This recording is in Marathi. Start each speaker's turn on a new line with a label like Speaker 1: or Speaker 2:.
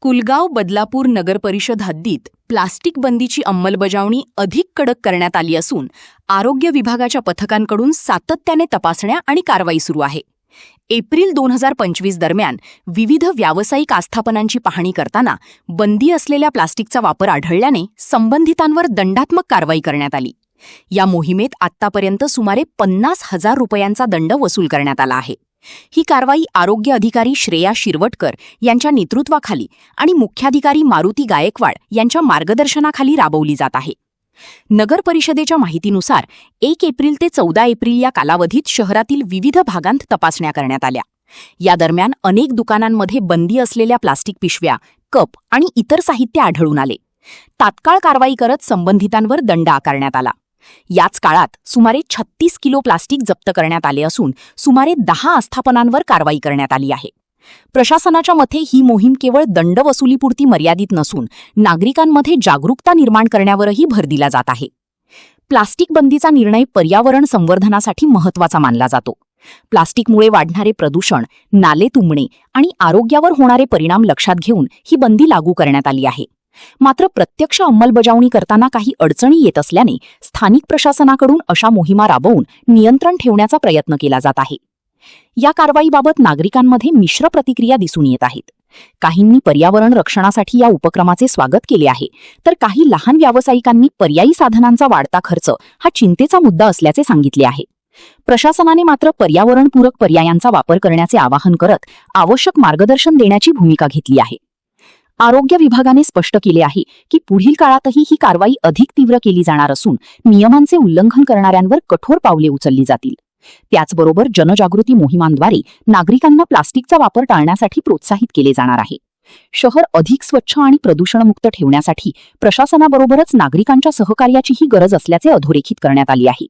Speaker 1: कुलगाव बदलापूर नगरपरिषद हद्दीत प्लास्टिक बंदीची अंमलबजावणी अधिक कडक करण्यात आली असून आरोग्य विभागाच्या पथकांकडून सातत्याने तपासण्या आणि कारवाई सुरू आहे. एप्रिल 2025 दरम्यान विविध व्यावसायिक आस्थापनांची पाहणी करताना बंदी असलेल्या प्लास्टिकचा वापर आढळल्याने संबंधितांवर दंडात्मक कारवाई करण्यात आली. या मोहिमेत आत्तापर्यंत सुमारे 50,000 रुपयांचा दंड वसूल करण्यात आला आहे. ही कारवाई आरोग्य अधिकारी श्रेया शिरवटकर यांच्या नेतृत्वाखाली आणि मुख्याधिकारी मारुती गायकवाड यांच्या मार्गदर्शनाखाली राबवली जात आहे. नगर परिषदेच्या माहितीनुसार 1 एप्रिल ते 14 एप्रिल या कालावधीत शहरातील विविध भागांत तपासण्या करण्यात आल्या. या दरम्यान अनेक दुकानांमध्ये बंदी असलेल्या प्लास्टिक पिशव्या, कप आणि इतर साहित्य आढळून आले. तात्काळ कारवाई करत संबंधितांवर दंड आकारण्यात आला. याच काळात सुमारे 36 किलो प्लास्टिक जप्त करण्यात आले असून सुमारे 10 आस्थापनांवर कारवाई करण्यात आली आहे. प्रशासनाच्या मते ही मोहीम केवळ दंड वसुलीपुरती मर्यादित नसून नागरिकांमध्ये जागरूकता निर्माण करण्यावरही भर दिला जात आहे. प्लास्टिक बंदीचा निर्णय पर्यावरण संवर्धनासाठी महत्त्वाचा मानला जातो. प्लास्टिकमुळे वाढणारे प्रदूषण, नाले तुंबणे आणि आरोग्यावर होणारे परिणाम लक्षात घेऊन ही बंदी लागू करण्यात आली आहे. मात्र प्रत्यक्ष अंमलबजावणी करताना काही अडचणी येत असल्याने स्थानिक प्रशासनाकडून अशा मोहिमा राबवून नियंत्रण ठेवण्याचा प्रयत्न केला जात आहे. या कारवाईबाबत नागरिकांमध्ये मिश्र प्रतिक्रिया दिसून येत आहेत. काहींनी पर्यावरण रक्षणासाठी या उपक्रमाचे स्वागत केले आहे, तर काही लहान व्यावसायिकांनी पर्यायी साधनांचा वाढता खर्च हा चिंतेचा मुद्दा असल्याचे सांगितले आहे. प्रशासनाने मात्र पर्यावरणपूरक पर्यायांचा वापर करण्याचे आवाहन करत आवश्यक मार्गदर्शन देण्याची भूमिका घेतली आहे. आरोग्य विभागाने स्पष्ट केले आहे की पुढील काळातही ही कारवाई अधिक तीव्र केली जाणार असून नियमांचे उल्लंघन करणाऱ्यांवर कठोर पावले उचलली जातील. त्याचबरोबर जनजागृती मोहिमांद्वारे नागरिकांना प्लास्टिकचा वापर टाळण्यासाठी प्रोत्साहित केले जाणार आहे. शहर अधिक स्वच्छ आणि प्रदूषणमुक्त ठेवण्यासाठी प्रशासनाबरोबरच नागरिकांच्या सहकार्याचीही गरज असल्याचे अधोरेखित करण्यात आले आहे.